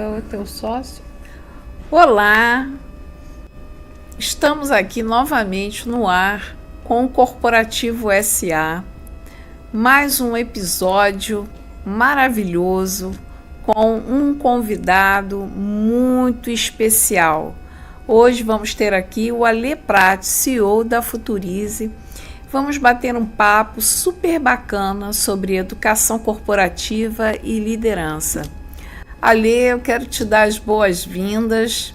Qual é o teu sócio? Olá, estamos aqui novamente no ar com o Corporativo SA. Mais um episódio maravilhoso com um convidado muito especial. Hoje vamos ter aqui o Alê Prati, CEO da Futurize. Vamos bater um papo super bacana sobre educação corporativa e liderança. Alê, eu quero te dar as boas-vindas,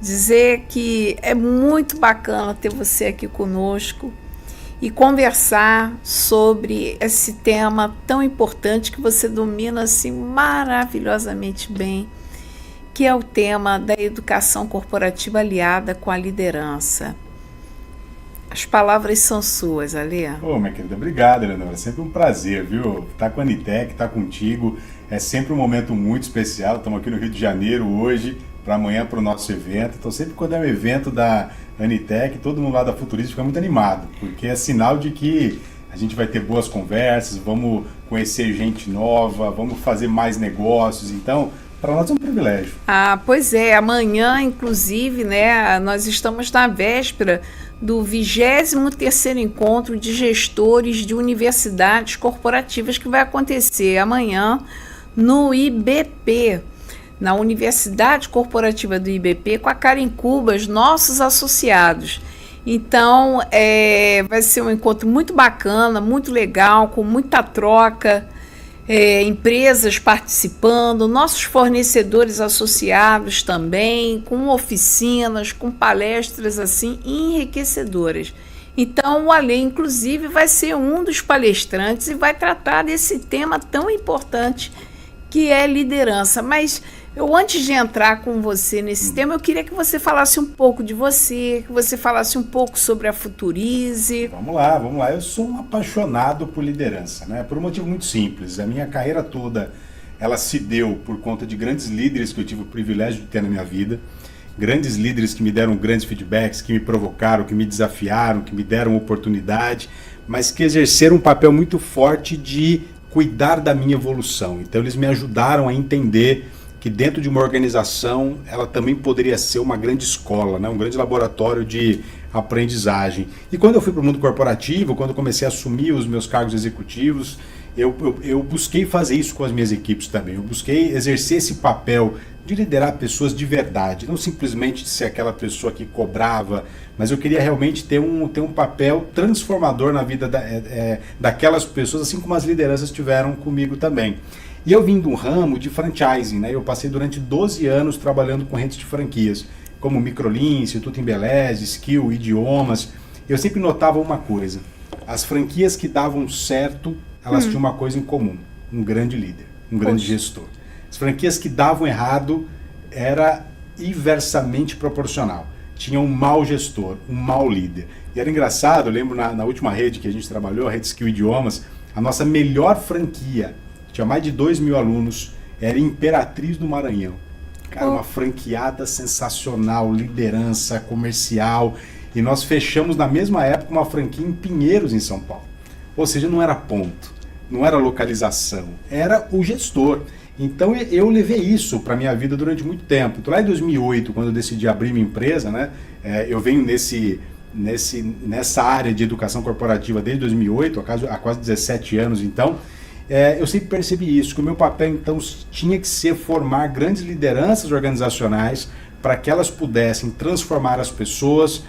dizer que é muito bacana ter você aqui conosco e conversar sobre esse tema tão importante que você domina assim maravilhosamente bem, que é o tema da educação corporativa aliada com a liderança. As palavras são suas, Alê. Minha querida, obrigado, Eleonora. É sempre um prazer, viu? Estar com a Anitec, estar contigo. É sempre um momento muito especial. Estamos aqui no Rio de Janeiro hoje, para amanhã para o nosso evento. Então, sempre quando é um evento da Anitec, todo mundo lá da Futurize fica muito animado, porque é sinal de que a gente vai ter boas conversas, vamos conhecer gente nova, vamos fazer mais negócios. Então, para nós é um privilégio. Pois é. Amanhã, inclusive, né, nós estamos na véspera do 23º Encontro de Gestores de Universidades Corporativas, que vai acontecer amanhã no IBP, na Universidade Corporativa do IBP, com a Karen Cubas, nossos associados. Então, vai ser um encontro muito bacana, muito legal, com muita troca, empresas participando, nossos fornecedores associados também, com oficinas, com palestras assim enriquecedoras. Então, o Alê, inclusive, vai ser um dos palestrantes e vai tratar desse tema tão importante que é liderança. Mas antes de entrar com você nesse tema, eu queria que você falasse um pouco de você, que você falasse um pouco sobre a Futurize. Vamos lá. Eu sou um apaixonado por liderança, né? Por um motivo muito simples. A minha carreira toda, ela se deu por conta de grandes líderes que eu tive o privilégio de ter na minha vida. Grandes líderes que me deram grandes feedbacks, que me provocaram, que me desafiaram, que me deram oportunidade, mas que exerceram um papel muito forte de cuidar da minha evolução. Então eles me ajudaram a entender que dentro de uma organização ela também poderia ser uma grande escola, né? Um grande laboratório de aprendizagem. E quando eu fui para o mundo corporativo, quando eu comecei a assumir os meus cargos executivos, eu busquei fazer isso com as minhas equipes também. Eu busquei exercer esse papel de liderar pessoas de verdade, não simplesmente de ser aquela pessoa que cobrava, mas eu queria realmente ter um papel transformador na vida daquelas pessoas, assim como as lideranças tiveram comigo também. E eu vim de um ramo de franchising, né? Eu passei durante 12 anos trabalhando com redes de franquias, como Microlin, Instituto Embeleze, Skill, Idiomas. Eu sempre notava uma coisa: as franquias que davam certo, elas tinham uma coisa em comum: um grande líder, um grande gestor. As franquias que davam errado era inversamente proporcional. Tinha um mau gestor, um mau líder. E era engraçado, eu lembro na última rede que a gente trabalhou, a rede Skill Idiomas, a nossa melhor franquia, tinha mais de 2.000 alunos, era Imperatriz do Maranhão. Cara, uma franqueada sensacional, liderança, comercial. E nós fechamos na mesma época uma franquia em Pinheiros, em São Paulo. Ou seja, não era ponto, não era localização, era o gestor. Então eu levei isso para a minha vida durante muito tempo. Então lá em 2008, quando eu decidi abrir minha empresa, né, eu venho nessa área de educação corporativa desde 2008, há quase 17 anos então. Eu sempre percebi isso, que o meu papel então tinha que ser formar grandes lideranças organizacionais para que elas pudessem transformar as pessoas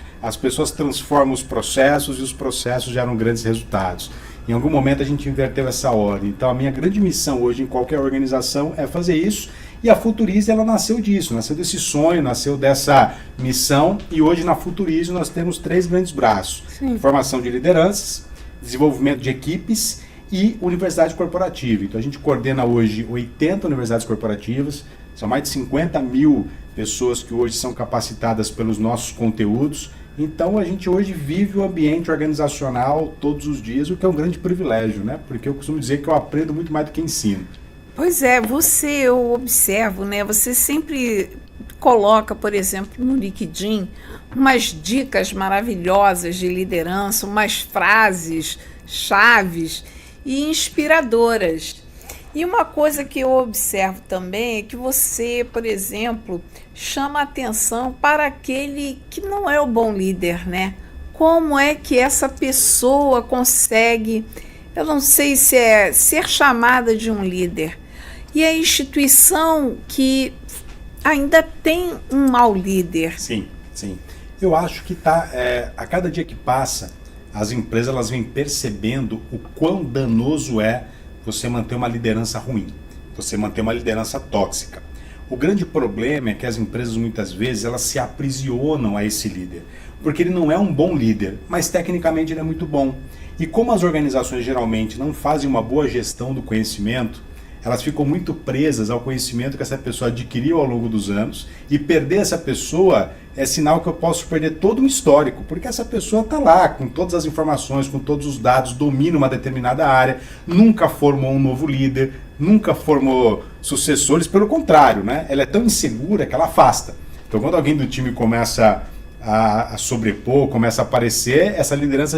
transformam os processos e os processos geram grandes resultados. Em algum momento a gente inverteu essa ordem. Então a minha grande missão hoje em qualquer organização é fazer isso, e a Futurize ela nasceu disso, nasceu desse sonho, nasceu dessa missão, e hoje na Futurize nós temos 3 grandes braços: formação de lideranças, desenvolvimento de equipes e universidade corporativa. Então a gente coordena hoje 80 universidades corporativas, são mais de 50.000 pessoas que hoje são capacitadas pelos nossos conteúdos. Então a gente hoje vive o ambiente organizacional todos os dias, o que é um grande privilégio, né? Porque eu costumo dizer que eu aprendo muito mais do que ensino. Pois é, eu observo, né? Você sempre coloca, por exemplo, no LinkedIn, umas dicas maravilhosas de liderança, umas frases chaves e inspiradoras. E uma coisa que eu observo também é que você, por exemplo, chama atenção para aquele que não é o bom líder, né? Como é que essa pessoa consegue, eu não sei se é ser chamada de um líder, e a instituição que ainda tem um mau líder? Sim, sim. Eu acho que a cada dia que passa, as empresas elas vêm percebendo o quão danoso é você manter uma liderança ruim, você manter uma liderança tóxica. O grande problema é que as empresas muitas vezes elas se aprisionam a esse líder, porque ele não é um bom líder, mas tecnicamente ele é muito bom. E como as organizações geralmente não fazem uma boa gestão do conhecimento, elas ficam muito presas ao conhecimento que essa pessoa adquiriu ao longo dos anos, e perder essa pessoa é sinal que eu posso perder todo um histórico, porque essa pessoa está lá com todas as informações, com todos os dados, domina uma determinada área, nunca formou um novo líder, nunca formou sucessores, pelo contrário, né? Ela é tão insegura que ela afasta. Então quando alguém do time começa a sobrepor, começa a aparecer, essa liderança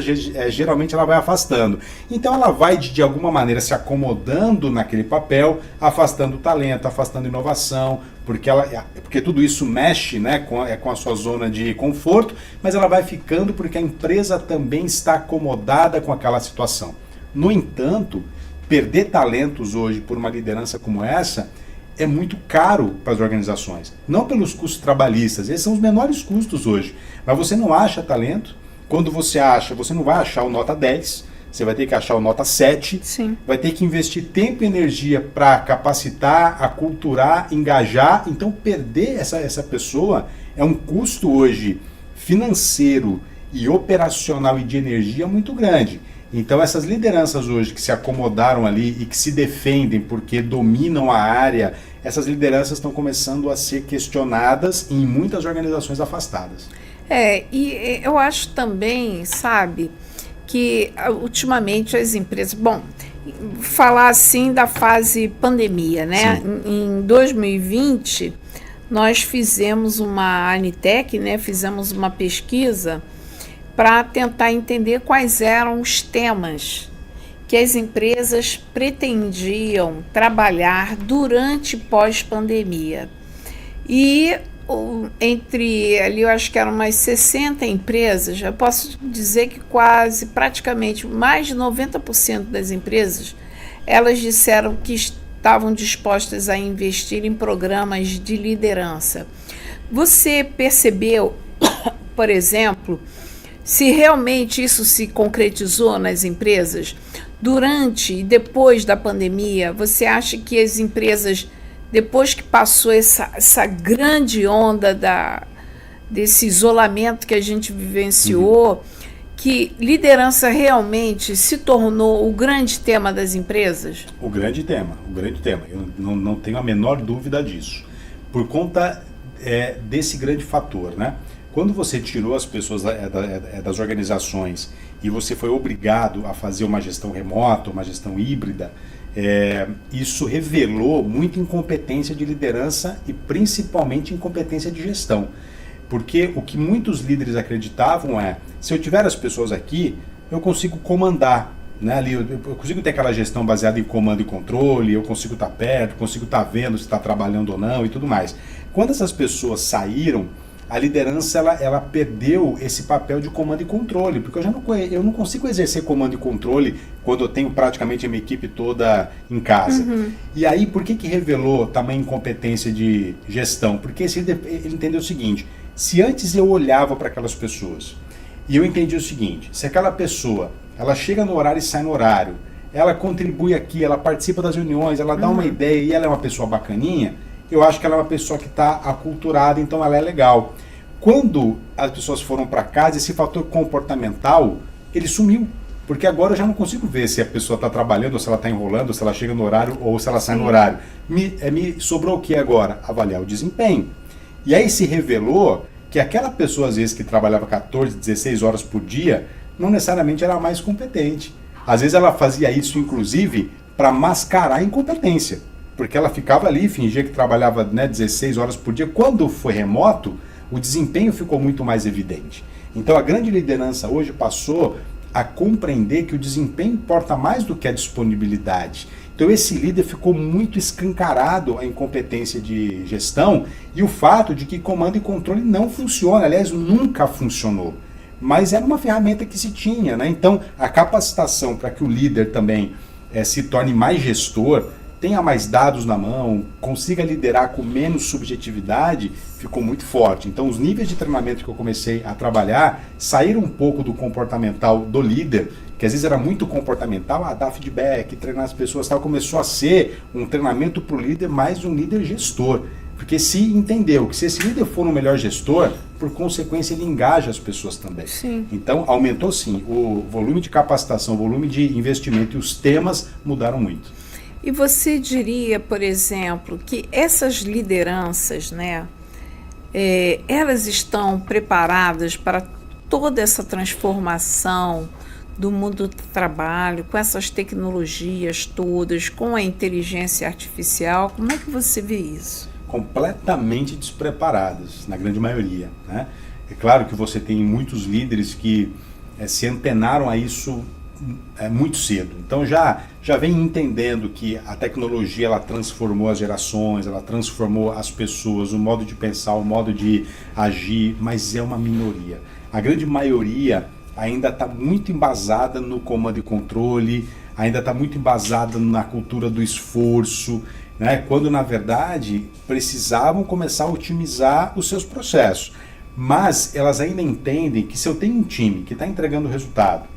geralmente ela vai afastando. Então ela vai de alguma maneira se acomodando naquele papel, afastando o talento, afastando inovação, porque tudo isso mexe, né, com a sua zona de conforto, mas ela vai ficando porque a empresa também está acomodada com aquela situação. No entanto, perder talentos hoje por uma liderança como essa é muito caro para as organizações. Não pelos custos trabalhistas, esses são os menores custos hoje. Mas você não acha talento. Quando você acha, você não vai achar o nota 10, você vai ter que achar o nota 7. Sim. Vai ter que investir tempo e energia para capacitar, aculturar, engajar. Então perder essa pessoa é um custo hoje financeiro e operacional e de energia muito grande. Então essas lideranças hoje que se acomodaram ali e que se defendem porque dominam a área, essas lideranças estão começando a ser questionadas em muitas organizações afastadas. E eu acho também, sabe, que ultimamente as empresas... Bom, falar assim da fase pandemia, né? Sim. Em 2020, nós fizemos uma Anitec, né? Fizemos uma pesquisa para tentar entender quais eram os temas que as empresas pretendiam trabalhar durante pós-pandemia. E entre ali, eu acho que eram umas 60 empresas, eu posso dizer que praticamente mais de 90% das empresas, elas disseram que estavam dispostas a investir em programas de liderança. Você percebeu, por exemplo, se realmente isso se concretizou nas empresas? Durante e depois da pandemia, você acha que as empresas, depois que passou essa grande onda desse isolamento que a gente vivenciou, que liderança realmente se tornou o grande tema das empresas? O grande tema. Eu não tenho a menor dúvida disso. Por conta desse grande fator, né? Quando você tirou as pessoas das organizações e você foi obrigado a fazer uma gestão remota, uma gestão híbrida, isso revelou muita incompetência de liderança e principalmente incompetência de gestão. Porque o que muitos líderes acreditavam se eu tiver as pessoas aqui, eu consigo comandar, né? Ali, eu consigo ter aquela gestão baseada em comando e controle, eu consigo estar perto, consigo estar vendo se está trabalhando ou não e tudo mais. Quando essas pessoas saíram, a liderança ela perdeu esse papel de comando e controle, porque eu não consigo exercer comando e controle quando eu tenho praticamente a minha equipe toda em casa. E aí, por que revelou tamanha incompetência de gestão? Porque ele entendeu o seguinte: se antes eu olhava para aquelas pessoas e eu entendi o seguinte, se aquela pessoa ela chega no horário e sai no horário, ela contribui aqui, ela participa das reuniões, ela dá uma ideia e ela é uma pessoa bacaninha, eu acho que ela é uma pessoa que está aculturada, então ela é legal. Quando as pessoas foram para casa, esse fator comportamental, ele sumiu. Porque agora eu já não consigo ver se a pessoa está trabalhando, ou se ela está enrolando, ou se ela chega no horário, ou se ela sai no horário. Me sobrou o que agora? Avaliar o desempenho. E aí se revelou que aquela pessoa, às vezes, que trabalhava 14, 16 horas por dia, não necessariamente era a mais competente. Às vezes ela fazia isso, inclusive, para mascarar a incompetência. Porque ela ficava ali, fingia que trabalhava 16 horas por dia. Quando foi remoto, o desempenho ficou muito mais evidente. Então a grande liderança hoje passou a compreender que o desempenho importa mais do que a disponibilidade. Então Então esse líder ficou muito escancarado a incompetência de gestão e o fato de que comando e controle não funciona, aliás, nunca funcionou. Mas era uma ferramenta que se tinha, né? Então a capacitação para que o líder também se torne mais gestor, tenha mais dados na mão, consiga liderar com menos subjetividade, ficou muito forte. Então os níveis de treinamento que eu comecei a trabalhar saíram um pouco do comportamental do líder, que às vezes era muito comportamental, dar feedback, treinar as pessoas, tal, começou a ser um treinamento para o líder, mais um líder gestor. Porque se entendeu que se esse líder for um melhor gestor, por consequência ele engaja as pessoas também. Sim. Então aumentou sim o volume de capacitação, o volume de investimento e os temas mudaram muito. E você diria, por exemplo, que essas lideranças, né, elas estão preparadas para toda essa transformação do mundo do trabalho, com essas tecnologias todas, com a inteligência artificial? Como é que você vê isso? Completamente despreparadas, na grande maioria, né? É claro que você tem muitos líderes que se antenaram a isso muito cedo. Então já vem entendendo que a tecnologia ela transformou as gerações, ela transformou as pessoas, o modo de pensar, o modo de agir, mas é uma minoria. A grande maioria ainda está muito embasada no comando e controle, ainda está muito embasada na cultura do esforço, né? Quando na verdade precisavam começar a otimizar os seus processos. Mas elas ainda entendem que se eu tenho um time que está entregando resultado,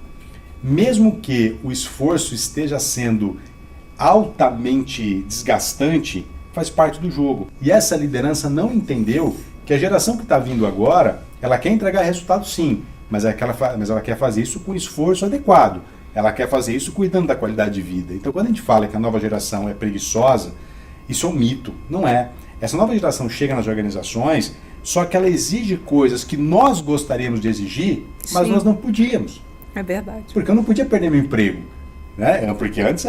mesmo que o esforço esteja sendo altamente desgastante, faz parte do jogo. E essa liderança não entendeu que a geração que está vindo agora, ela quer entregar resultado sim, mas ela quer fazer isso com esforço adequado. Ela quer fazer isso cuidando da qualidade de vida. Então quando a gente fala que a nova geração é preguiçosa, isso é um mito, não é. Essa nova geração chega nas organizações, só que ela exige coisas que nós gostaríamos de exigir, mas nós não podíamos. É verdade. Porque eu não podia perder meu emprego, né? Porque antes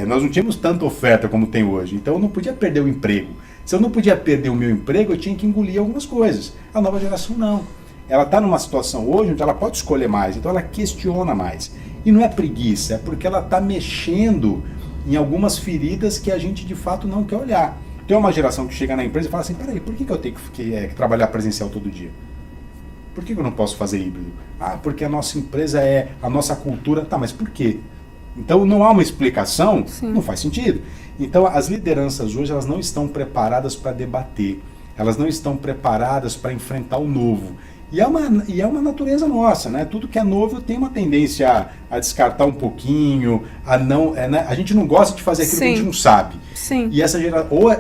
nós não tínhamos tanta oferta como tem hoje, então eu não podia perder o emprego. Se eu não podia perder o meu emprego, eu tinha que engolir algumas coisas. A nova geração não. Ela está numa situação hoje onde ela pode escolher mais, então ela questiona mais. E não é preguiça, é porque ela está mexendo em algumas feridas que a gente de fato não quer olhar. Tem uma geração que chega na empresa e fala assim, peraí, por que eu tenho que trabalhar presencial todo dia? Por que eu não posso fazer híbrido? Porque a nossa empresa a nossa cultura. Tá, mas por quê? Então não há uma explicação, não faz sentido. Então as lideranças hoje elas não estão preparadas para debater, elas não estão preparadas para enfrentar o novo. E é uma natureza nossa, né? Tudo que é novo eu tenho uma tendência a descartar um pouquinho, né? A gente não gosta de fazer aquilo que a gente não sabe. Sim. E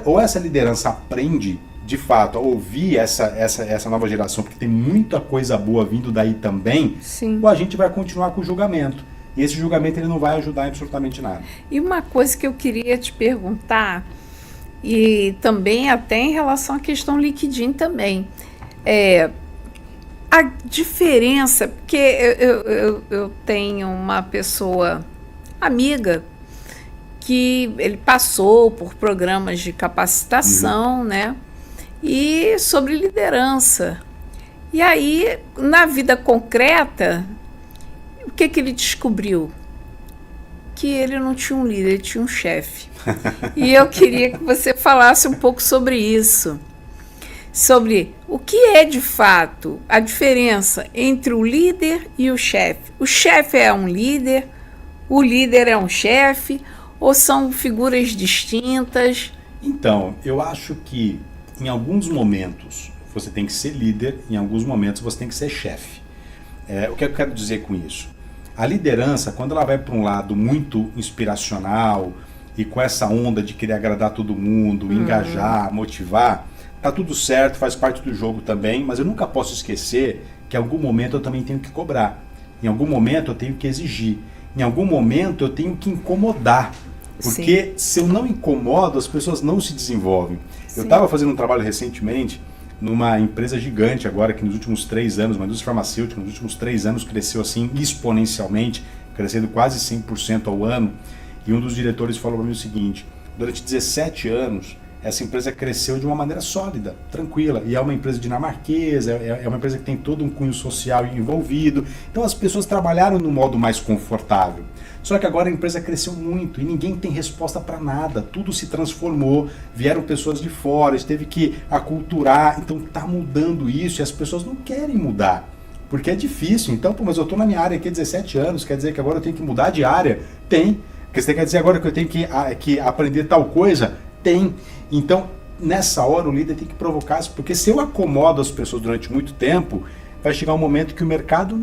ou essa liderança aprende de fato, a ouvir essa nova geração, porque tem muita coisa boa vindo daí também, ou a gente vai continuar com o julgamento. E esse julgamento ele não vai ajudar em absolutamente nada. E uma coisa que eu queria te perguntar, e também até em relação à questão LinkedIn também, a diferença, porque eu tenho uma pessoa amiga que ele passou por programas de capacitação, né? E sobre liderança. E aí, na vida concreta, o que ele descobriu? Que ele não tinha um líder, ele tinha um chefe. E eu queria que você falasse um pouco sobre isso. Sobre o que é, de fato, a diferença entre o líder e o chefe. O chefe é um líder, o líder é um chefe, ou são figuras distintas? Então, eu acho que em alguns momentos você tem que ser líder, em alguns momentos você tem que ser chefe. O que eu quero dizer com isso? A liderança, quando ela vai para um lado muito inspiracional e com essa onda de querer agradar todo mundo, engajar, motivar, tá tudo certo, faz parte do jogo também, mas eu nunca posso esquecer que em algum momento eu também tenho que cobrar. Em algum momento eu tenho que exigir. Em algum momento eu tenho que incomodar. Porque se eu não incomodo, as pessoas não se desenvolvem. Eu estava fazendo um trabalho recentemente numa empresa gigante agora, que nos últimos 3 anos, uma indústria farmacêutica, nos últimos 3 anos cresceu assim exponencialmente, crescendo quase 100% ao ano. E um dos diretores falou para mim o seguinte: durante 17 anos essa empresa cresceu de uma maneira sólida, tranquila, e é uma empresa dinamarquesa, é uma empresa que tem todo um cunho social envolvido, então as pessoas trabalharam no modo mais confortável. Só que agora a empresa cresceu muito e ninguém tem resposta para nada, tudo se transformou, vieram pessoas de fora, a gente teve que aculturar, então está mudando isso e as pessoas não querem mudar, porque é difícil. Então, mas eu estou na minha área aqui há 17 anos, quer dizer que agora eu tenho que mudar de área? Tem. Você quer dizer agora que eu tenho que aprender tal coisa? Tem. Então, nessa hora o líder tem que provocar isso, porque se eu acomodo as pessoas durante muito tempo, vai chegar um momento que o mercado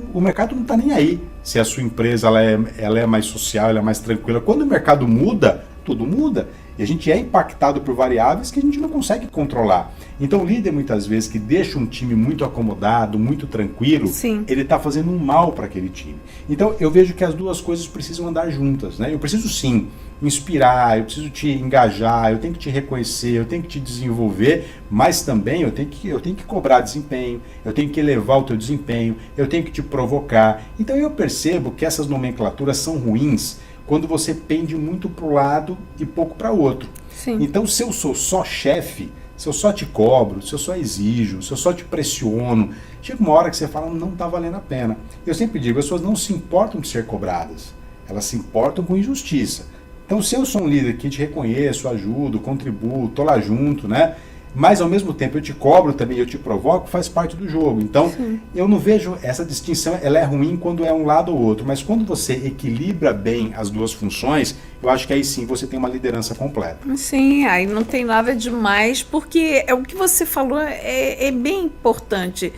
não está nem aí. Se a sua empresa ela é mais social, ela é mais tranquila. Quando o mercado muda, tudo muda. E a gente é impactado por variáveis que a gente não consegue controlar. Então o líder, muitas vezes, que deixa um time muito acomodado, muito tranquilo, Sim. ele está fazendo um mal para aquele time. Então eu vejo que as duas coisas precisam andar juntas, né? Eu preciso sim inspirar, eu preciso te engajar, eu tenho que te reconhecer, eu tenho que te desenvolver, mas também eu tenho que cobrar desempenho, eu tenho que elevar o teu desempenho, eu tenho que te provocar. Então eu percebo que essas nomenclaturas são ruins quando você pende muito para o lado e pouco para o outro. Sim. Então, se eu sou só chefe, se eu só te cobro, se eu só exijo, se eu só te pressiono, chega uma hora que você fala, não está valendo a pena. Eu sempre digo, as pessoas não se importam de ser cobradas, elas se importam com injustiça. Então, se eu sou um líder que te reconheço, ajudo, contribuo, estou lá junto, né? Mas ao mesmo tempo eu te cobro também, eu te provoco, faz parte do jogo. Então, sim, eu não vejo essa distinção, ela é ruim quando é um lado ou outro, mas quando você equilibra bem as duas funções, eu acho que aí sim você tem uma liderança completa. Sim, aí não tem nada demais, porque é o que você falou é bem importante,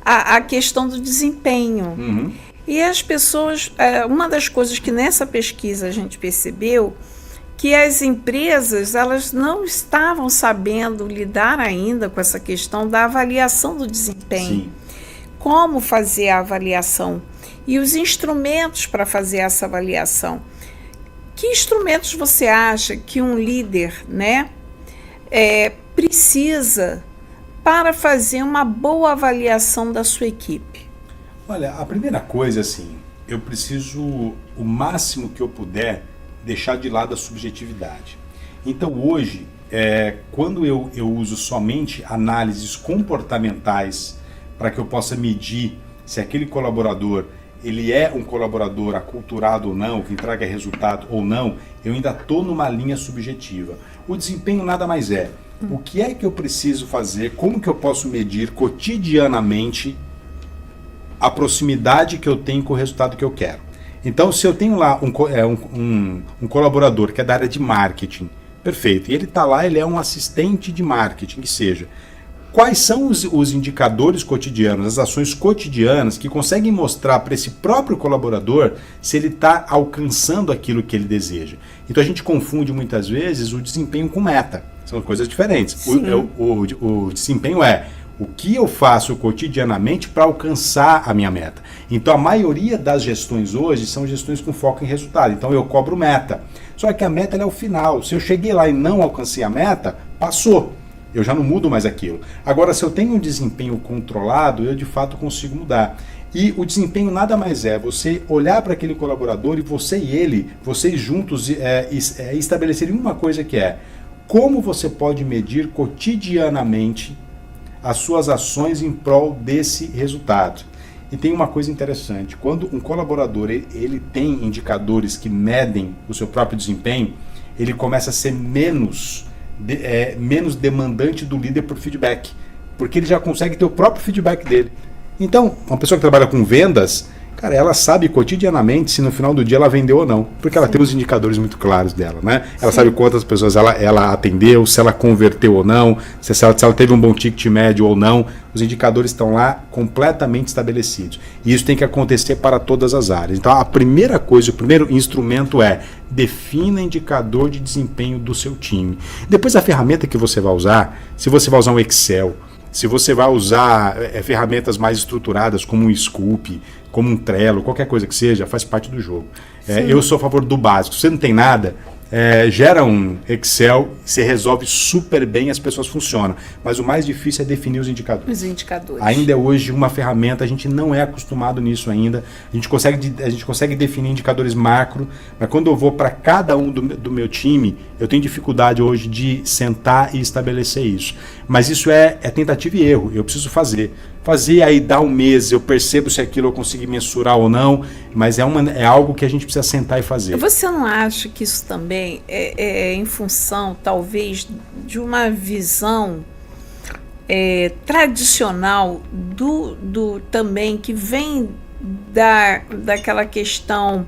a questão do desempenho. Uhum. E as pessoas, uma das coisas que nessa pesquisa a gente percebeu, que as empresas elas não estavam sabendo lidar ainda com essa questão da avaliação do desempenho. Sim. Como fazer a avaliação e os instrumentos para fazer essa avaliação. Que instrumentos você acha que um líder, né, precisa para fazer uma boa avaliação da sua equipe? Olha, a primeira coisa, assim, eu preciso, o máximo que eu puder, deixar de lado a subjetividade. Então hoje, quando eu uso somente análises comportamentais para que eu possa medir se aquele colaborador ele é um colaborador aculturado ou não, que entrega resultado ou não, eu ainda estou numa linha subjetiva. O desempenho nada mais é. O que é que eu preciso fazer, como que eu posso medir cotidianamente a proximidade que eu tenho com o resultado que eu quero. Então, se eu tenho lá um colaborador que é da área de marketing, perfeito, e ele está lá, ele é um assistente de marketing, que seja. Quais são os indicadores cotidianos, as ações cotidianas que conseguem mostrar para esse próprio colaborador se ele está alcançando aquilo que ele deseja? Então, a gente confunde muitas vezes o desempenho com meta. São coisas diferentes. O desempenho é o que eu faço cotidianamente para alcançar a minha meta. Então, a maioria das gestões hoje são gestões com foco em resultado. Então, eu cobro meta. Só que a meta é o final. Se eu cheguei lá e não alcancei a meta, passou. Eu já não mudo mais aquilo. Agora, se eu tenho um desempenho controlado, eu de fato consigo mudar. E o desempenho nada mais é você olhar para aquele colaborador e você e ele, vocês juntos, estabelecerem uma coisa que é como você pode medir cotidianamente as suas ações em prol desse resultado. E tem uma coisa interessante, quando um colaborador ele tem indicadores que medem o seu próprio desempenho, ele começa a ser menos demandante do líder por feedback, porque ele já consegue ter o próprio feedback dele. Então, uma pessoa que trabalha com vendas, cara, ela sabe cotidianamente se no final do dia ela vendeu ou não, porque ela tem os indicadores muito claros dela, né? Ela sabe quantas pessoas ela atendeu, se ela converteu ou não, se ela teve um bom ticket médio ou não. Os indicadores estão lá completamente estabelecidos. E isso tem que acontecer para todas as áreas. Então, a primeira coisa, o primeiro instrumento é defina indicador de desempenho do seu time. Depois, a ferramenta que você vai usar, se você vai usar um Excel, se você vai usar ferramentas mais estruturadas como um Scoop, como um Trello, qualquer coisa que seja, faz parte do jogo. Eu sou a favor do básico. Se você não tem nada, gera um Excel, você resolve super bem, as pessoas funcionam. Mas o mais difícil é definir os indicadores. Os indicadores. Ainda é hoje uma ferramenta, a gente não é acostumado nisso ainda. A gente consegue definir indicadores macro, mas quando eu vou para cada um do meu time, eu tenho dificuldade hoje de sentar e estabelecer isso. Mas isso é tentativa e erro, eu preciso fazer. Aí dá um mês, eu percebo se aquilo eu consegui mensurar ou não, mas é algo que a gente precisa sentar e fazer. Você não acha que isso também é em função, talvez, de uma visão tradicional também, que vem daquela questão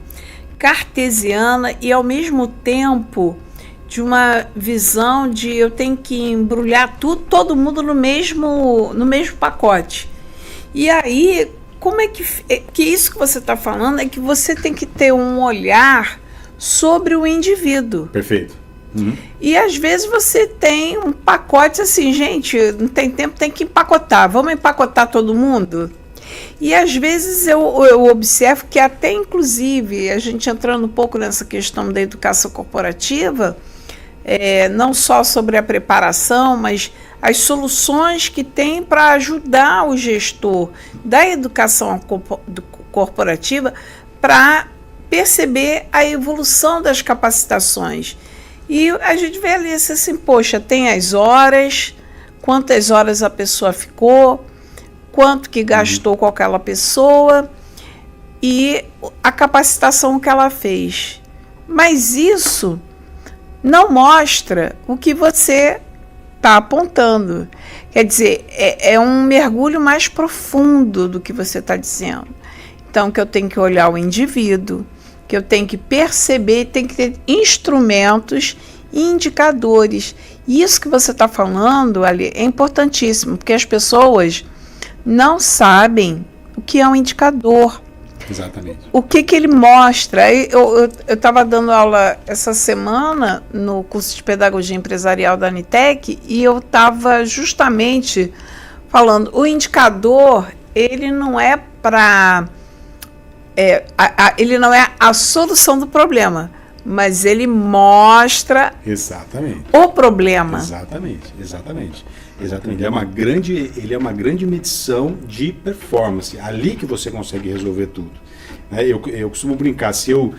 cartesiana e, ao mesmo tempo, de uma visão de eu tenho que embrulhar todo mundo no mesmo pacote. E aí, como é que isso que você está falando é que você tem que ter um olhar sobre o indivíduo. Perfeito. Uhum. E às vezes você tem um pacote assim, gente, não tem tempo, tem que empacotar. Vamos empacotar todo mundo? E às vezes eu observo que até inclusive, a gente entrando um pouco nessa questão da educação corporativa, não só sobre a preparação, mas as soluções que tem para ajudar o gestor da educação corporativa para perceber a evolução das capacitações. E a gente vê ali assim, poxa, tem as horas, quantas horas a pessoa ficou, quanto que gastou com aquela pessoa e a capacitação que ela fez. Mas isso não mostra o que você está apontando. Quer dizer, é um mergulho mais profundo do que você está dizendo. Então, que eu tenho que olhar o indivíduo, que eu tenho que perceber, tem que ter instrumentos e indicadores. E isso que você está falando, Ali, é importantíssimo, porque as pessoas não sabem o que é um indicador. Exatamente. O que ele mostra? Eu estava dando aula essa semana no curso de Pedagogia Empresarial da Anitec e eu estava justamente falando, o indicador, ele não é ele não é a solução do problema, mas ele mostra o problema. Exatamente. Ele é uma grande medição de performance. Ali que você consegue resolver tudo. Eu costumo brincar, se eu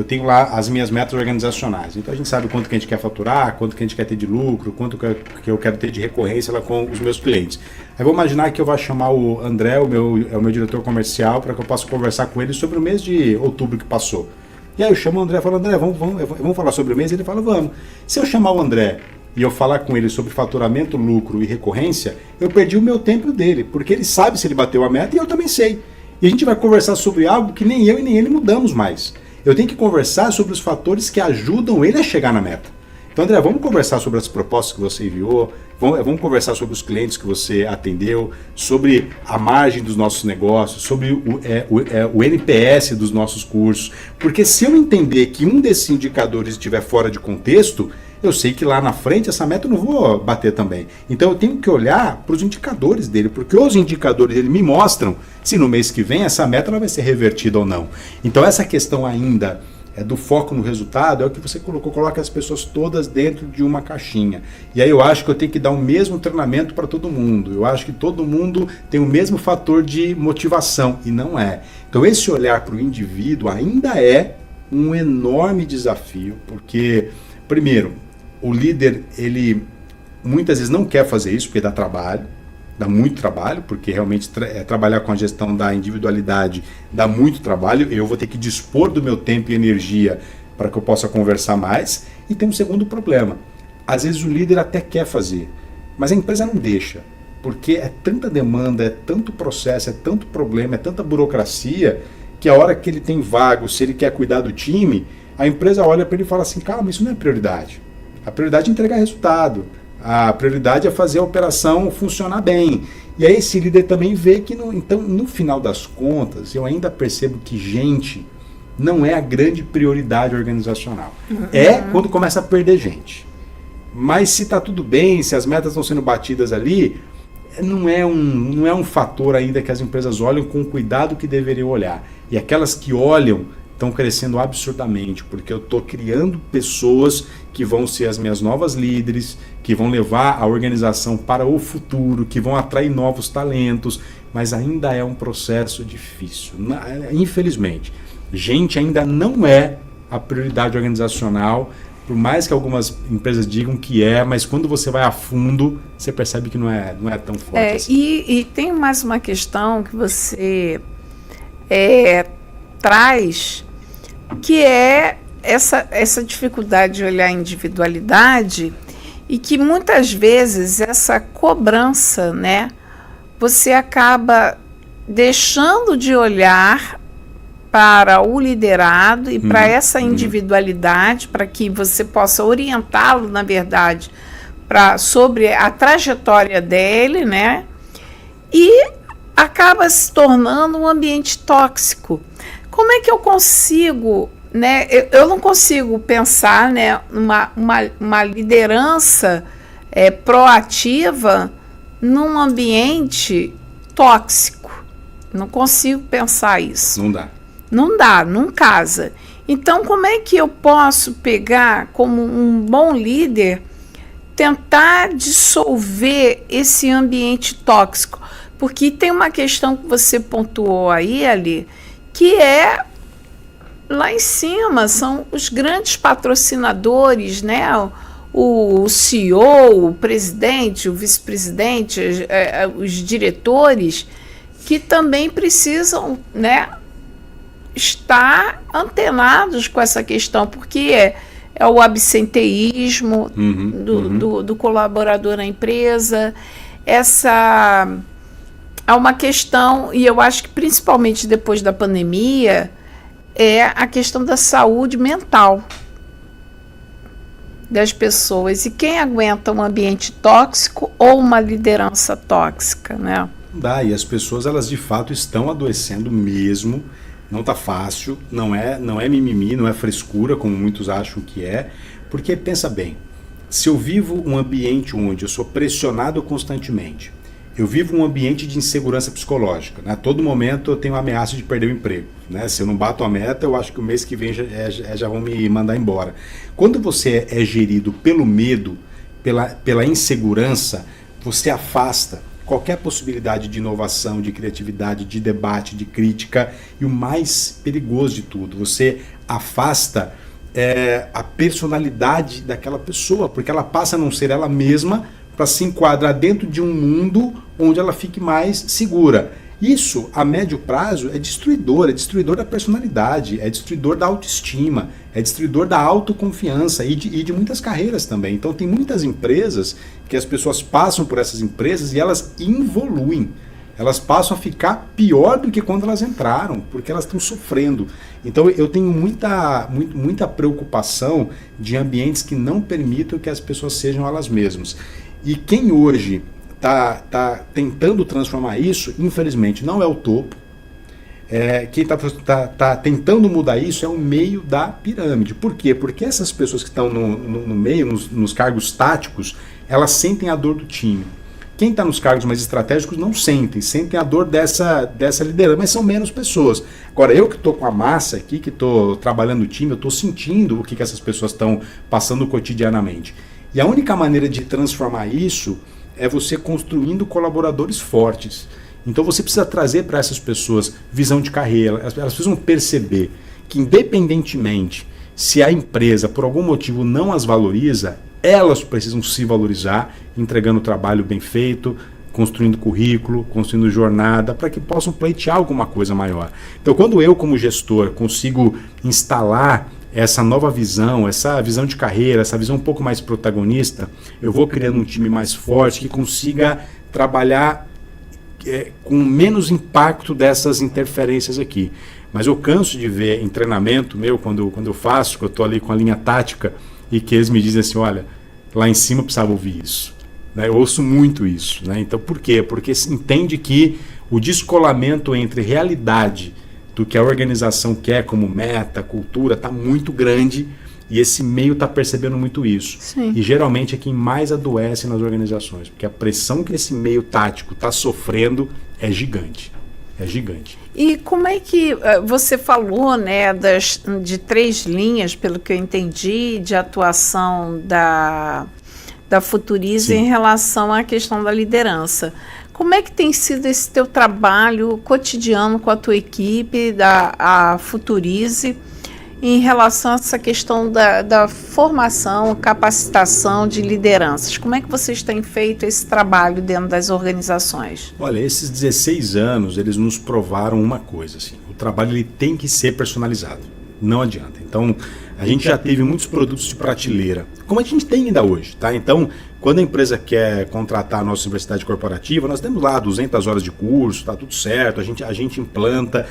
tenho lá as minhas metas organizacionais, então a gente sabe quanto que a gente quer faturar, quanto que a gente quer ter de lucro, quanto que eu quero ter de recorrência lá com os meus clientes. Aí vou imaginar que eu vou chamar o André, o meu diretor comercial, para que eu possa conversar com ele sobre o mês de outubro que passou. E aí eu chamo o André e falo, André, vamos falar sobre o mês? Ele fala, vamos. Se eu chamar o André e eu falar com ele sobre faturamento, lucro e recorrência, eu perdi o meu tempo dele, porque ele sabe se ele bateu a meta e eu também sei. E a gente vai conversar sobre algo que nem eu e nem ele mudamos mais. Eu tenho que conversar sobre os fatores que ajudam ele a chegar na meta. Então, André, vamos conversar sobre as propostas que você enviou, vamos conversar sobre os clientes que você atendeu, sobre a margem dos nossos negócios, sobre o NPS dos nossos cursos. Porque se eu entender que um desses indicadores estiver fora de contexto, eu sei que lá na frente essa meta eu não vou bater também. Então eu tenho que olhar para os indicadores dele, porque os indicadores dele me mostram se no mês que vem essa meta ela vai ser revertida ou não. Então essa questão ainda do foco no resultado é o que você colocou, coloca as pessoas todas dentro de uma caixinha. E aí eu acho que eu tenho que dar o mesmo treinamento para todo mundo. Eu acho que todo mundo tem o mesmo fator de motivação, e não é. Então esse olhar para o indivíduo ainda é um enorme desafio, porque, primeiro, o líder, ele muitas vezes não quer fazer isso, porque dá trabalho, dá muito trabalho, porque realmente trabalhar com a gestão da individualidade dá muito trabalho. Eu vou ter que dispor do meu tempo e energia para que eu possa conversar mais. E tem um segundo problema. Às vezes o líder até quer fazer, mas a empresa não deixa, porque é tanta demanda, é tanto processo, é tanto problema, é tanta burocracia, que a hora que ele tem vago, se ele quer cuidar do time, a empresa olha para ele e fala assim, calma, isso não é prioridade. A prioridade é entregar resultado. A prioridade é fazer a operação funcionar bem. E aí esse líder também vê que, então, no final das contas, eu ainda percebo que gente não é a grande prioridade organizacional. É quando começa a perder gente. Mas se está tudo bem, se as metas estão sendo batidas ali, não é um fator ainda que as empresas olham com o cuidado que deveriam olhar. E aquelas que olham estão crescendo absurdamente, porque eu estou criando pessoas que vão ser as minhas novas líderes, que vão levar a organização para o futuro, que vão atrair novos talentos, mas ainda é um processo difícil. Infelizmente, gente ainda não é a prioridade organizacional, por mais que algumas empresas digam que é, mas quando você vai a fundo, você percebe que não é tão forte assim. E tem mais uma questão que você traz, que é essa dificuldade de olhar a individualidade, e que muitas vezes essa cobrança, né, você acaba deixando de olhar para o liderado e para essa individualidade, para que você possa orientá-lo, na verdade, sobre a trajetória dele, né? E acaba se tornando um ambiente tóxico. Como é que eu consigo, né? Eu não consigo pensar, né, uma liderança proativa num ambiente tóxico. Não consigo pensar isso. Não dá, não casa. Então, como é que eu posso pegar, como um bom líder, tentar dissolver esse ambiente tóxico? Porque tem uma questão que você pontuou aí, Ali, que é lá em cima, são os grandes patrocinadores, né? O CEO, o presidente, o vice-presidente, os diretores, que também precisam, né, estar antenados com essa questão, porque é o absenteísmo do colaborador na empresa. Essa é uma questão, e eu acho que principalmente depois da pandemia, é a questão da saúde mental das pessoas. E quem aguenta um ambiente tóxico ou uma liderança tóxica, né? E as pessoas, elas de fato estão adoecendo mesmo. Não está fácil, não é mimimi, não é frescura, como muitos acham que é, porque pensa bem, se eu vivo um ambiente onde eu sou pressionado constantemente, eu vivo um ambiente de insegurança psicológica, né? A todo momento eu tenho a ameaça de perder o emprego, né? Se eu não bato a meta, eu acho que o mês que vem já vão me mandar embora. Quando você é gerido pelo medo, pela insegurança, você afasta qualquer possibilidade de inovação, de criatividade, de debate, de crítica, e o mais perigoso de tudo, você afasta a personalidade daquela pessoa, porque ela passa a não ser ela mesma para se enquadrar dentro de um mundo onde ela fique mais segura. Isso, a médio prazo, é destruidor da personalidade, é destruidor da autoestima, é destruidor da autoconfiança e de muitas carreiras também. Então tem muitas empresas que as pessoas passam por essas empresas e elas involuem. Elas passam a ficar pior do que quando elas entraram, porque elas estão sofrendo. Então eu tenho muita preocupação de ambientes que não permitam que as pessoas sejam elas mesmas. E quem hoje está tentando transformar isso, infelizmente, não é o topo. Quem está tentando mudar isso é o meio da pirâmide. Por quê? Porque essas pessoas que estão no meio, nos cargos táticos, elas sentem a dor do time. Quem está nos cargos mais estratégicos não sentem a dor dessa liderança, mas são menos pessoas. Agora, eu que estou com a massa aqui, que estou trabalhando o time, eu estou sentindo o que essas pessoas estão passando cotidianamente. E a única maneira de transformar isso é você construindo colaboradores fortes. Então você precisa trazer para essas pessoas visão de carreira, elas precisam perceber que independentemente se a empresa por algum motivo não as valoriza, elas precisam se valorizar, entregando trabalho bem feito, construindo currículo, construindo jornada, para que possam pleitear alguma coisa maior. Então quando eu como gestor consigo instalar essa nova visão, essa visão de carreira, essa visão um pouco mais protagonista, eu vou criando um time mais forte que consiga trabalhar com menos impacto dessas interferências aqui. Mas eu canso de ver em treinamento meu, quando eu faço, que eu estou ali com a linha tática, e que eles me dizem assim, olha, lá em cima eu precisava ouvir isso. Né? Eu ouço muito isso. Né? Então por quê? Porque se entende que o descolamento entre realidade do que a organização quer como meta, cultura, está muito grande, e esse meio está percebendo muito isso. Sim. E geralmente é quem mais adoece nas organizações, porque a pressão que esse meio tático está sofrendo é gigante. É gigante. E como é que você falou, né, de 3 linhas, pelo que eu entendi, de atuação da Futurize Sim. em relação à questão da liderança. Como é que tem sido esse teu trabalho cotidiano com a tua equipe, a Futurize, em relação a essa questão da formação, capacitação de lideranças? Como é que vocês têm feito esse trabalho dentro das organizações? Olha, esses 16 anos, eles nos provaram uma coisa, assim, o trabalho ele tem que ser personalizado, não adianta. Então, a gente já teve muitos produtos de prateleira, como a gente tem ainda hoje, tá? Então, quando a empresa quer contratar a nossa universidade corporativa, nós temos lá 200 horas de curso, tá tudo certo, a gente implanta.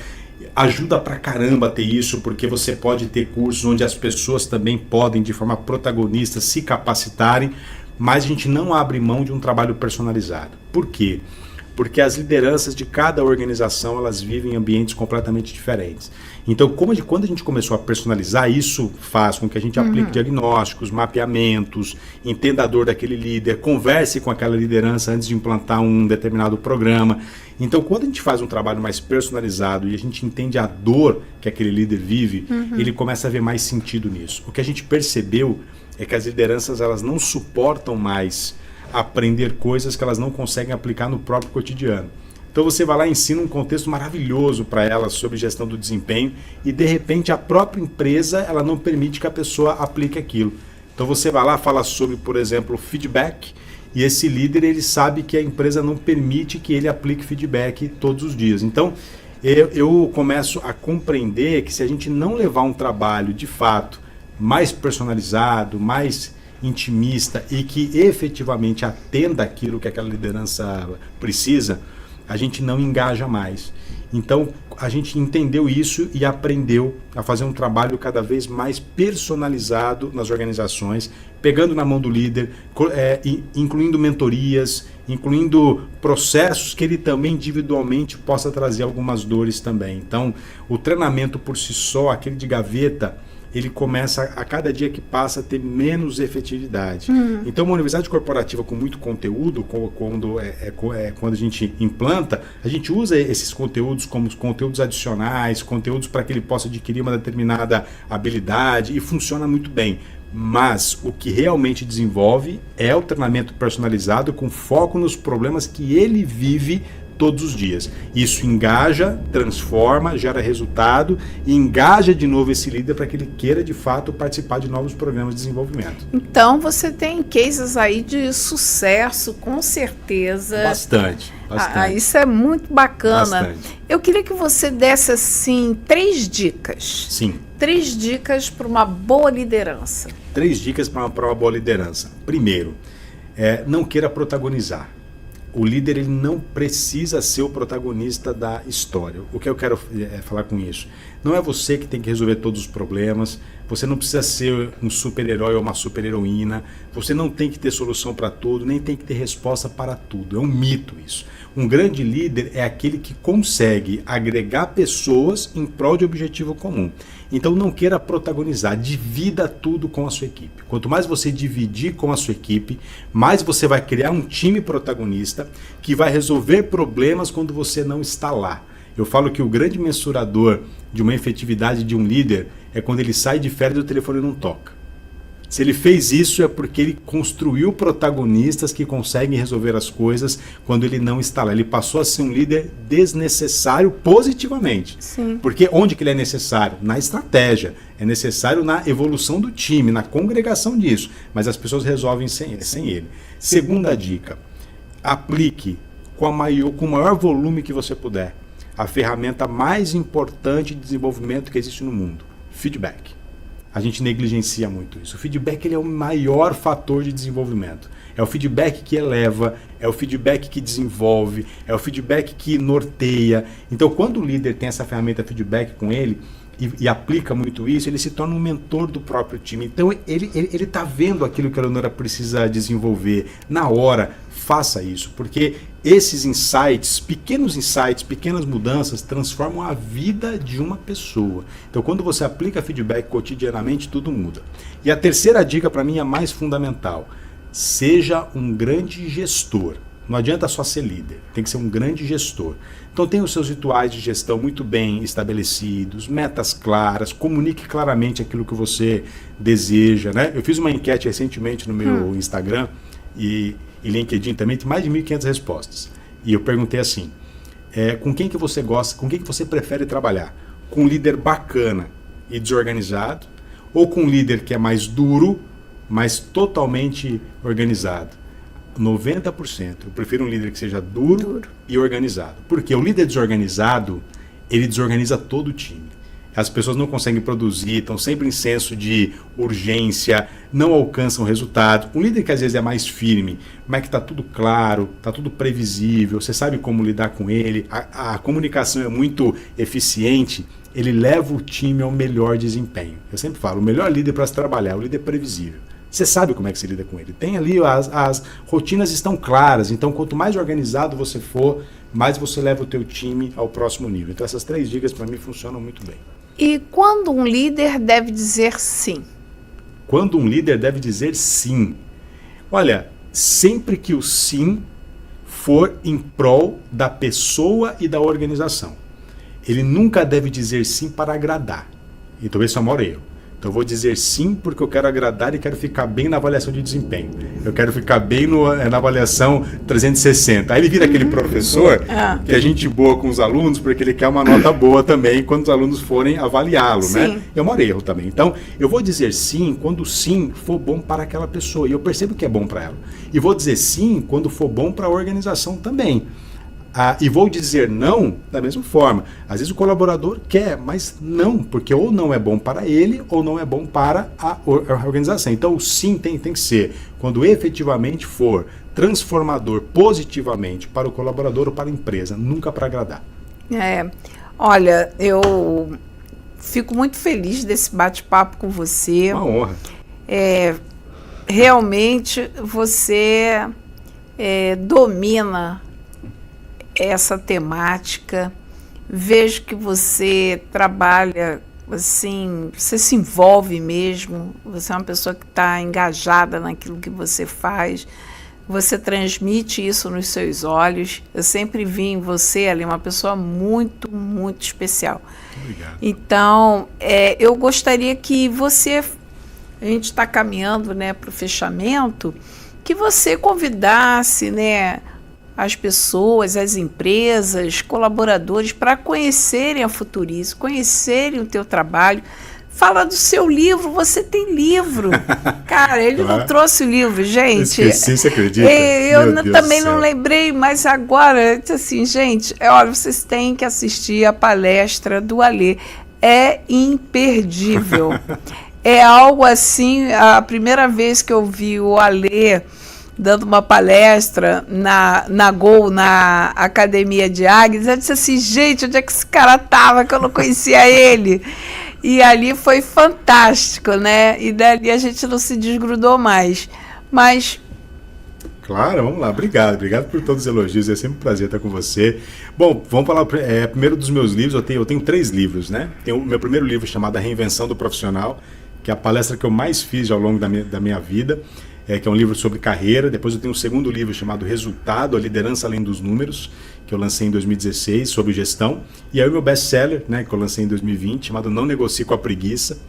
Ajuda pra caramba a ter isso, porque você pode ter cursos onde as pessoas também podem, de forma protagonista, se capacitarem, mas a gente não abre mão de um trabalho personalizado. Por quê? Porque as lideranças de cada organização, elas vivem em ambientes completamente diferentes. Então, quando a gente começou a personalizar, isso faz com que a gente aplique diagnósticos, mapeamentos, entenda a dor daquele líder, converse com aquela liderança antes de implantar um determinado programa. Então, quando a gente faz um trabalho mais personalizado e a gente entende a dor que aquele líder vive, ele começa a ver mais sentido nisso. O que a gente percebeu é que as lideranças, elas não suportam mais aprender coisas que elas não conseguem aplicar no próprio cotidiano. Então você vai lá e ensina um contexto maravilhoso para elas sobre gestão do desempenho e de repente a própria empresa ela não permite que a pessoa aplique aquilo. Então você vai lá, fala sobre, por exemplo, feedback e esse líder ele sabe que a empresa não permite que ele aplique feedback todos os dias. Então eu começo a compreender que se a gente não levar um trabalho de fato mais personalizado, mais intimista e que efetivamente atenda aquilo que aquela liderança precisa, a gente não engaja mais. Então, a gente entendeu isso e aprendeu a fazer um trabalho cada vez mais personalizado nas organizações, pegando na mão do líder, incluindo mentorias, incluindo processos que ele também individualmente possa trazer algumas dores também. Então, o treinamento por si só, aquele de gaveta, ele começa a cada dia que passa a ter menos efetividade. Então uma universidade corporativa com muito conteúdo, quando a gente implanta, a gente usa esses conteúdos como conteúdos adicionais, conteúdos para que ele possa adquirir uma determinada habilidade e funciona muito bem. Mas o que realmente desenvolve é o treinamento personalizado com foco nos problemas que ele vive todos os dias. Isso engaja, transforma, gera resultado e engaja de novo esse líder para que ele queira de fato participar de novos programas de desenvolvimento. Então você tem cases aí de sucesso, com certeza. Bastante. Isso é muito bacana. Bastante. Eu queria que você desse assim 3 dicas. Sim. 3 dicas para uma boa liderança. 3 dicas para uma boa liderança. Primeiro, não queira protagonizar. O líder ele não precisa ser o protagonista da história. O que eu quero falar com isso? Não é você que tem que resolver todos os problemas, você não precisa ser um super-herói ou uma super-heroína, você não tem que ter solução para tudo, nem tem que ter resposta para tudo. É um mito isso. Um grande líder é aquele que consegue agregar pessoas em prol de objetivo comum. Então não queira protagonizar, divida tudo com a sua equipe. Quanto mais você dividir com a sua equipe, mais você vai criar um time protagonista que vai resolver problemas quando você não está lá. Eu falo que o grande mensurador de uma efetividade de um líder é quando ele sai de férias e o telefone não toca. Se ele fez isso é porque ele construiu protagonistas que conseguem resolver as coisas quando ele não está lá. Ele passou a ser um líder desnecessário positivamente. Sim. Porque onde que ele é necessário? Na estratégia. É necessário na evolução do time, na congregação disso. Mas as pessoas resolvem sem ele. Segunda dica, aplique com o maior volume que você puder a ferramenta mais importante de desenvolvimento que existe no mundo, feedback. A gente negligencia muito isso. O feedback ele é o maior fator de desenvolvimento. É o feedback que eleva, é o feedback que desenvolve, é o feedback que norteia. Então, quando o líder tem essa ferramenta feedback com ele e aplica muito isso, ele se torna um mentor do próprio time. Então, ele está vendo aquilo que a Leonora precisa desenvolver. Na hora, faça isso, porque esses insights, pequenas mudanças, transformam a vida de uma pessoa. Então, quando você aplica feedback cotidianamente, tudo muda. E a terceira dica, para mim, é a mais fundamental. Seja um grande gestor, Não adianta só ser líder, tem que ser um grande gestor. Então tenha os seus rituais de gestão muito bem estabelecidos, metas claras, comunique claramente aquilo que você deseja, né? Eu fiz uma enquete recentemente no meu Instagram e LinkedIn também, tem mais de 1.500 respostas. E eu perguntei assim, com quem que você gosta, com quem que você prefere trabalhar? Com um líder bacana e desorganizado, ou com um líder que é mais duro, mas totalmente organizado? 90%. Eu prefiro um líder que seja duro e organizado. Porque o líder desorganizado, ele desorganiza todo o time. As pessoas não conseguem produzir, estão sempre em senso de urgência, não alcançam resultado. Um líder que às vezes é mais firme, mas que está tudo claro, está tudo previsível, você sabe como lidar com ele, a comunicação é muito eficiente, ele leva o time ao melhor desempenho. Eu sempre falo, o melhor líder para se trabalhar é o líder previsível. Você sabe como é que se lida com ele. Tem ali, as rotinas estão claras, então quanto mais organizado você for, mais você leva o teu time ao próximo nível. Então essas 3 dicas para mim funcionam muito bem. E quando um líder deve dizer sim? Quando um líder deve dizer sim? Olha, sempre que o sim for em prol da pessoa e da organização. Ele nunca deve dizer sim para agradar. Então esse é o maior erro. Então eu vou dizer sim porque eu quero agradar e quero ficar bem na avaliação de desempenho. Eu quero ficar bem na avaliação 360. Aí ele vira aquele professor que é gente boa com os alunos porque ele quer uma nota boa também quando os alunos forem avaliá-lo, né? É um erro também. Então eu vou dizer sim quando o sim for bom para aquela pessoa e eu percebo que é bom para ela. E vou dizer sim quando for bom para a organização também. E vou dizer não da mesma forma. Às vezes o colaborador quer, mas não, porque ou não é bom para ele ou não é bom para a organização. Então o sim tem que ser quando efetivamente for transformador positivamente para o colaborador ou para a empresa, nunca para agradar. Olha, eu fico muito feliz desse bate-papo com você. Uma honra. Realmente você domina essa temática, vejo que você trabalha assim, você se envolve mesmo, você é uma pessoa que está engajada naquilo que você faz, você transmite isso nos seus olhos. Eu sempre vi em você ali uma pessoa muito, muito especial. Obrigado. Então, eu gostaria que você, a gente está caminhando, né, para o fechamento, que você convidasse, né, as pessoas, as empresas, colaboradores para conhecerem a Futurize, conhecerem o teu trabalho. Fala do seu livro, você tem livro. Cara, ele não trouxe o livro, gente. Esqueci, você acredita? Eu também não lembrei, mas agora, assim, gente, olha, vocês têm que assistir a palestra do Alê. É imperdível. É algo assim, a primeira vez que eu vi o Alê dando uma palestra na Gol, na Academia de Águias, eu disse assim, gente, onde é que esse cara estava, que eu não conhecia ele? E ali foi fantástico, né? E dali a gente não se desgrudou mais. Mas... Claro, vamos lá. Obrigado por todos os elogios, é sempre um prazer estar com você. Bom, vamos falar primeiro dos meus livros. Eu tenho 3 livros, né? Tem o meu primeiro livro chamado A Reinvenção do Profissional, que é a palestra que eu mais fiz ao longo da minha vida. Que é um livro sobre carreira. Depois eu tenho um segundo livro chamado Resultado, a Liderança Além dos Números, que eu lancei em 2016, sobre gestão. E aí o meu best-seller, né, que eu lancei em 2020, chamado Não Negocie com a Preguiça,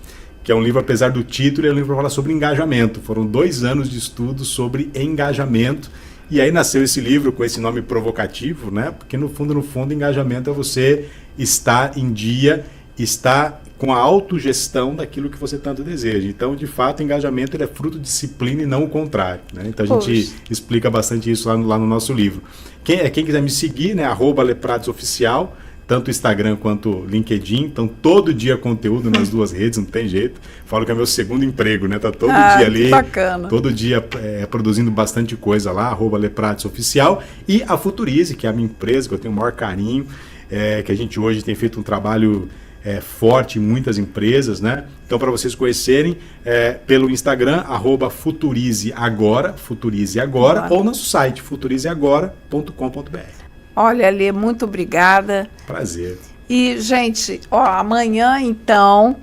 que é um livro, apesar do título, é um livro para falar sobre engajamento. Foram 2 anos de estudo sobre engajamento. E aí nasceu esse livro com esse nome provocativo, né? Porque no fundo, engajamento é você estar em dia, estar com a autogestão daquilo que você tanto deseja. Então, de fato, engajamento ele é fruto de disciplina e não o contrário, né? Então, a gente explica bastante isso lá no nosso livro. Quem quiser me seguir, né, @LePratosOficial, tanto Instagram quanto LinkedIn. Então, todo dia conteúdo nas 2 redes, não tem jeito. Falo que é meu segundo emprego, né? Tá todo dia ali, bacana. Todo dia produzindo bastante coisa lá, @LePratosOficial. E a Futurize, que é a minha empresa, que eu tenho o maior carinho, que a gente hoje tem feito um trabalho forte em muitas empresas, né? Então, para vocês conhecerem, pelo Instagram, @FuturizeAgora, ou nosso site, futurizeagora.com.br. Olha, Alê, muito obrigada. Prazer. E, gente, amanhã, então,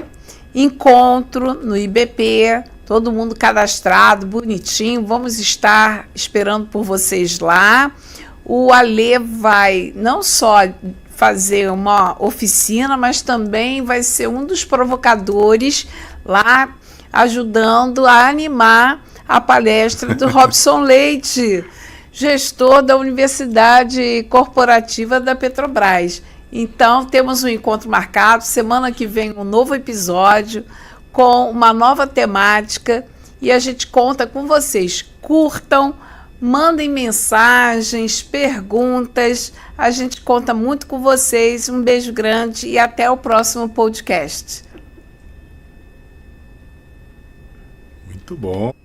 encontro no IBP, todo mundo cadastrado, bonitinho. Vamos estar esperando por vocês lá. O Alê vai não só fazer uma oficina, mas também vai ser um dos provocadores lá, ajudando a animar a palestra do Robson Leite, gestor da Universidade Corporativa da Petrobras. Então, temos um encontro marcado. Semana que vem, um novo episódio com uma nova temática. E a gente conta com vocês. Curtam, mandem mensagens, perguntas. A gente conta muito com vocês. Um beijo grande e até o próximo podcast. Muito bom.